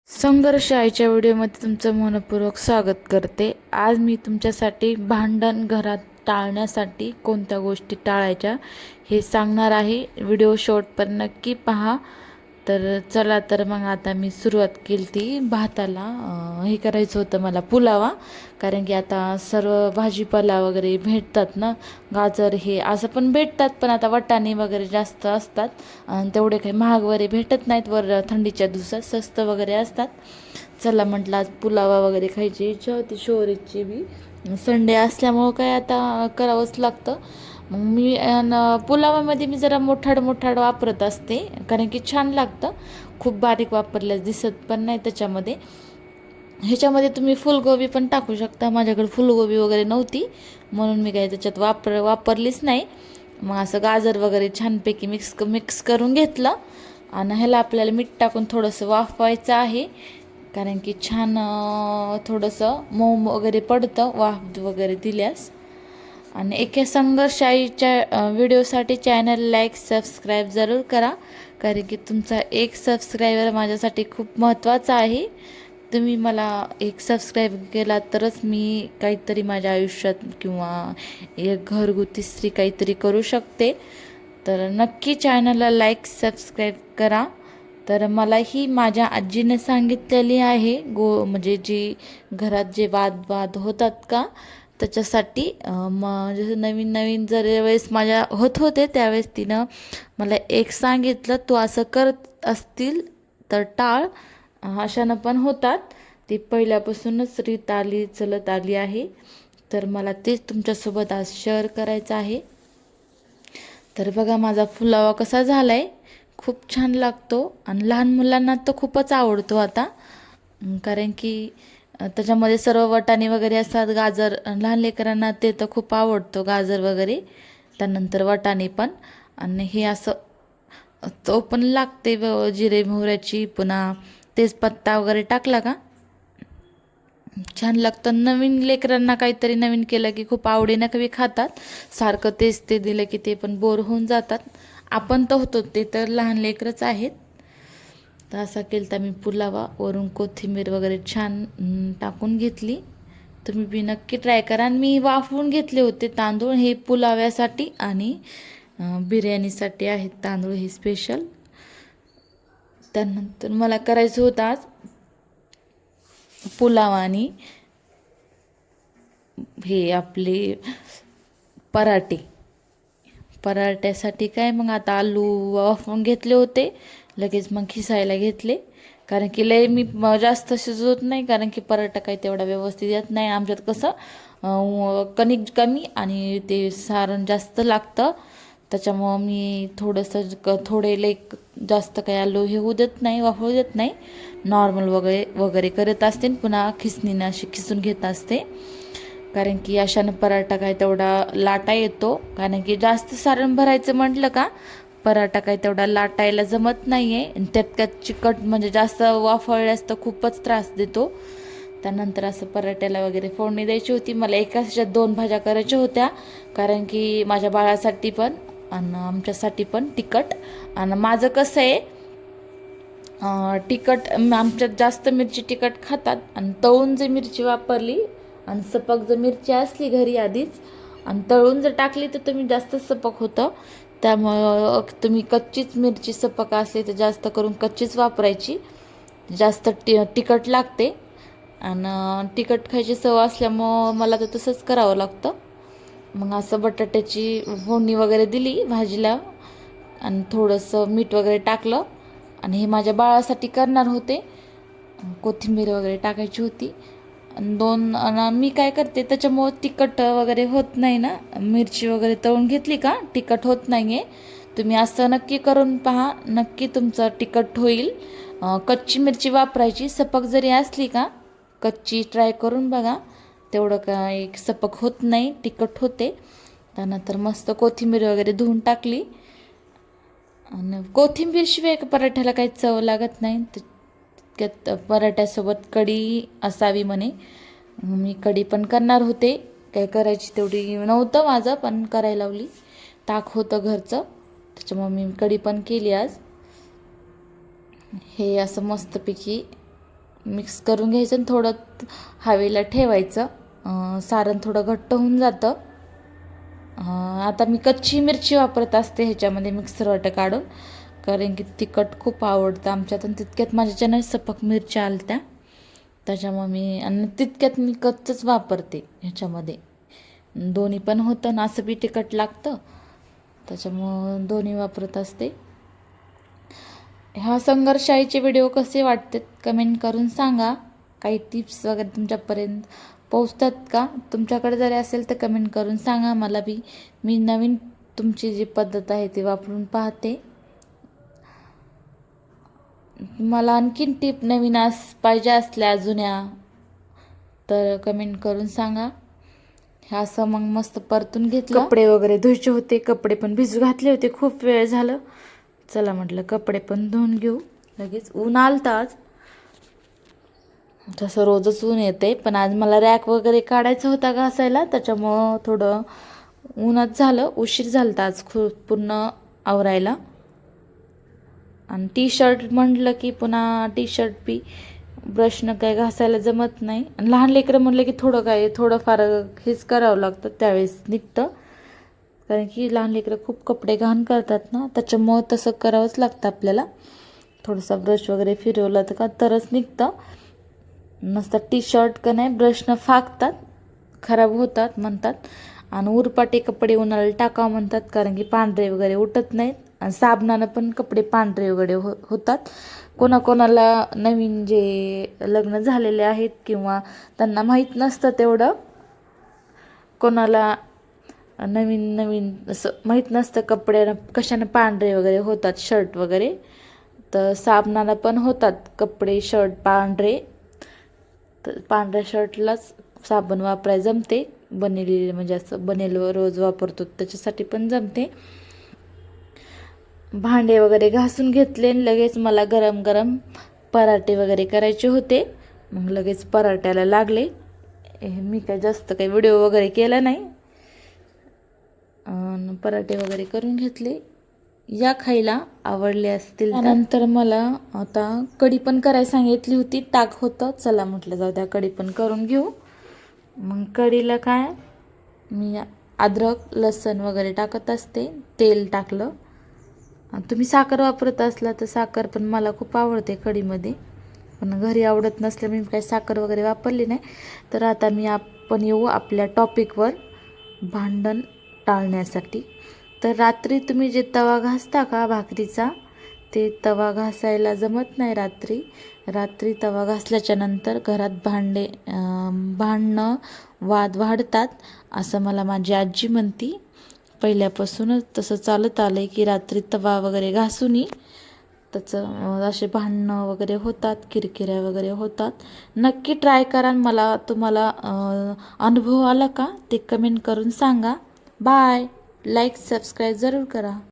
संघर्ष आईच्या व्हिडिओमध्ये तुमचं मनपूर्वक स्वागत करते। आज मी तुमच्यासाठी भांडण घरात टाळण्यासाठी कोणत्या गोष्टी टाळायच्या हे सांगणार आहे। व्हिडिओ शेवटपर्यंत नक्की पहा। तर चला तर मग आता मी सुरुवात केली ती भाताला हे करायचं होतं मला पुलावा, कारण की आता सर्व भाजीपाला वगैरे भेटतात ना, गाजर हे असं पण भेटतात, पण आता वाटाणे वगैरे जास्त असतात आणि तेवढे काही महाग वगैरे भेटत नाहीत, वर थंडीच्या दिवसात स्वस्त वगैरे असतात। चला म्हटलं आज पुलावा वगैरे खायची इच्छा होती, शोरीची बी संडे असल्यामुळं काय आता करावंच लागतं। मग मी पुलावामध्ये मी जरा मोठाड वापरत असते, कारण की छान लागतं। खूप बारीक वापरल्यास दिसत पण नाही त्याच्यामध्ये। ह्याच्यामध्ये तुम्ही फुलगोबी पण टाकू शकता, माझ्याकडे फुलगोबी वगैरे नव्हती म्हणून मी काय त्याच्यात वापरलीच नाही। मग असं गाजर वगैरे छानपैकी मिक्स करून घेतलं आणि ह्याला आपल्याला मीठ टाकून थोडंसं वाफवायचं आहे, कारण की छान थोडंसं मऊ वगैरे पडतं वाफ वगैरे दिल्यास। आणि एका संघर्षाईच्या व्हिडिओसाठी चॅनल लाईक सबस्क्राईब जरूर करा, कारण की तुमचा एक सबस्क्रायबर माझ्यासाठी खूप महत्त्वाचा आहे। तुम्ही मला एक सबस्क्राईब केला तरच मी काहीतरी माझ्या आयुष्यात किंवा एक घरगुती स्त्री काहीतरी करू शकते। तर नक्की चॅनलला लाईक सबस्क्राईब करा। तर मला ही माझ्या आजीने सांगितलेली आहे, म्हणजे जी घरात जे वाद होतात का त्याच्यासाठी म्हणजे नवीन नवीन जर वेळेस माझ्या होत होते त्यावेळेस तिनं मला एक सांगितलं, तू असं करत असतील तर टाळ, अशानं पण होतात। ती पहिल्यापासूनच रीत आली चलत आली आहे, तर मला तेच तुमच्यासोबत आज शेअर करायचं आहे। तर बघा माझा पुलावा कसा झालाय, खूप छान लागतो आणि लहान मुलांना तर खूपच आवडतो आता, कारण की त्याच्यामध्ये सर्व वाटाणे वगैरे असतात, गाजर लहान लेकरांना ते तर खूप आवडतो, गाजर वगैरे त्यानंतर वाटाणे पण। आणि हे असं तो पण लागते जिरे मोहऱ्याची, पुन्हा तेजपत्ता वगैरे टाकला का छान लागतं। नवीन लेकरांना काहीतरी नवीन केलं की खूप आवडीनं कवी खातात, सारखं तेच ते दिलं की ते पण बोर होऊन जातात। आपण तर होतो, ते तर लहान लेकरच आहेत। तर असा केला तर मी पुलावा, वरून कोथिंबीर वगैरे छान टाकून घेतली। तुम्ही बी नक्की ट्राय करा। आणि मी वाफवून घेतले होते तांदूळ हे पुलाव्यासाठी, आणि बिर्याणीसाठी आहेत तांदूळ हे स्पेशल। त्यानंतर मला करायचं होतं आज पुलाव आणि हे आपले पराठ्यासाठी काय, मग आता आलू वाफवून घेतले होते, लगेच मग खिसायला घेतले, कारण की लय मी जास्त शिजवत नाही, कारण की पराठा काही तेवढा व्यवस्थित येत नाही आमच्यात। कसं कणिक कमी आणि ते सारण जास्त लागतं, त्याच्यामुळं मी थोडंसं थोडे लय जास्त काही आलू हे होऊ देत नाही, वाफवू देत नाही, नॉर्मल वगैरे करत असते, पुन्हा खिसणीनं अशी खिसून घेत असते, कारण की अशानं पराठा काय तेवढा लाटा येतो। कारण की जास्त सारण भरायचं म्हटलं का पराठा काय तेवढा लाटायला जमत नाही आहे, त्यात चिकट म्हणजे जास्त वाफळल्यास तर खूपच त्रास देतो। त्यानंतर असं पराठ्याला वगैरे फोडणी द्यायची होती। मला एकाच ह्याच्यात 2 भाज्या करायच्या होत्या, कारण की माझ्या बाळासाठी पण आणि आमच्यासाठी पण तिखट। आणि माझं कसं आहे, तिखट आमच्यात जास्त मिरची तिखट खातात, आणि तळून जर मिरची वापरली आणि सपक जर मिरची असली घरी आधीच आणि तळून जर टाकली तर तुम्ही जास्त सपक होतं। त्यामुळं तुम्ही कच्चीच मिरची सपक असली तर जास्त करून कच्चीच वापरायची, जास्त तिखट लागते। आणि तिखट खायची सवय असल्यामुळं मला तर तसंच करावं लागतं। मग असं बटाट्याची फोडणी वगैरे दिली भाजीला, आणि थोडंसं मीठ वगैरे टाकलं, आणि हे माझ्या बाळासाठी करणार होते, कोथिंबीर वगैरे टाकायची होती। मी काय करते, त्याच्यामुळं तिखट वगैरे होत नाही ना, मिरची वगैरे तळून घेतली का तिखट होत नाही आहे। तुम्ही असं नक्की करून पहा, नक्की तुमचं तिखट होईल। कच्ची मिरची वापरायची, सपक जरी असली का कच्ची ट्राय करून बघा, तेवढं काय सपक होत नाही, तिखट होते। त्यानंतर मस्त कोथिंबीर वगैरे धुवून टाकली, आणि कोथिंबीरशिवाय पराठ्याला काही चव लागत नाही। त्यात पराठ्यासोबत कढी असावी म्हणे, मी कढी पण करणार होते, काय करायची तेवढी नव्हतं माझं, पण करायला लावली, ताक होतं घरचं, त्याच्यामुळे मी कढी पण केली आज। हे असं मस्तपैकी मिक्स करून घ्यायचं आणि थोडं हवेला ठेवायचं. सारण थोडं घट्ट होऊन जातं. आता मी कच्ची मिरची वापरत असते ह्याच्यामध्ये मिक्सरवाटं काढून, कारण की तिखट खूप आवडतं आमच्यात आणि तितक्यात माझ्याच्यानं सपक मिरच्या आलत्या, त्याच्यामुळे मी आणि तितक्यात मी कच्चंच वापरते ह्याच्यामध्ये. दोन्ही पण होतं ना, असं बी तिखट लागतं, त्याच्यामुळं दोन्ही वापरत असते. ह्या संघर्षाईचे व्हिडिओ कसे वाटतात कमेंट करून सांगा. काही टिप्स वगैरे तुमच्यापर्यंत पोहोचतात का? तुमच्याकडे जरी असेल तर कमेंट करून सांगा मला बी. मी नवीन तुमची जी पद्धत आहे ती वापरून पाहते. मला आणखीन टिप नवीन पाहिजे असल्या जुन्या तर कमेंट करून सांगा. ह्या असं मग मस्त परतून घेतलं. कपडे वगैरे धुवायचे होते, कपडे पण भिजू घातले होते, खूप वेळ झालं. चला म्हटलं कपडे पण धुवून घेऊ. लगेच ऊन आलतं आज, तसं रोजच ऊन येते, पण आज मला रॅक वगैरे काढायचा होता घासायला, त्याच्यामुळं थोडं ऊनच झालं. उशीर झाला आज खूप पूर्ण आवरायला. आणि टी शर्ट म्हटलं की पुन्हा टी शर्ट बी ब्रशनं काय घासायला जमत नाही. आणि लहान लेकरं म्हटलं की थोडंफार हेच करावं लागतं, त्यावेळेस निघतं. कारण की लहान लेकरं खूप कपडे घाण करतात ना, त्याच्यामुळं तसं करावंच लागतं आपल्याला. थोडासा ब्रश वगैरे फिरवलं तर का तरच निघतं. नसतं टी शर्ट का नाही ब्रशनं फाकतात, खराब होतात म्हणतात. आणि उरपाटे कपडे उन्हाळ्याला टाकावं म्हणतात, कारण की पांढरे वगैरे उठत नाहीत. आणि साबणानं पण कपडे पांढरे वगैरे होतात. कोणाकोणाला नवीन जे लग्न झालेले आहेत किंवा त्यांना माहीत नसतं तेवढं, कोणाला नवीन नवीन असं माहीत नसतं कपड्यानं कशानं पांढरे वगैरे होतात शर्ट वगैरे, तर साबणाला पण होतात कपडे शर्ट पांढरे. तर पांढऱ्या शर्टलाच साबण वापरायला जमते, बनेलेले म्हणजे असं बनेल रोज वापरतो त्याच्यासाठी पण जमते. भांडे वगैरे घासून घेतले आणि लगेच मला गरम गरम पराठे वगैरे करायचे होते. मग लगेच पराठ्याला लागले. मी काय जास्त काही व्हिडिओ वगैरे केला नाही. पराठे वगैरे करून घेतले. या खायला आवडले असतील. त्यानंतर मला आता कढी पण करायला सांगितली होती, ताक होतं, चला म्हटलं जाऊ द्या कढी पण करून घेऊ. मग कढीला काय मी अद्रक लसूण वगैरे टाकत असते, तेल टाकलं. तुम्ही साखर वापरत असला तर साखर पण मला खूप आवडते कढीमध्ये, पण घरी आवडत नसल्यामुळे मी काही साखर वगैरे वापरली नाही. तर आता आपण येऊ आपल्या टॉपिकवर, भांडण टाळण्यासाठी. तर रात्री तुम्ही जे तवा घासता का भाकरीचा, ते तवा घासायला जमत नाही रात्री तवा घासल्याच्या नंतर घरात भांडणं वाद वाढतात, असं मला माझी आजी म्हणती. पहिल्यापासूनच तसं चालत आलं आहे की रात्री तवा वगैरे घासून त्याचं असे भांडणं वगैरे होतात, किरकिऱ्या वगैरे होतात. नक्की ट्राय करा. मला तुम्हाला अनुभव आला का ते कमेंट करून सांगा. बाय. लाईक सबस्क्राईब जरूर करा.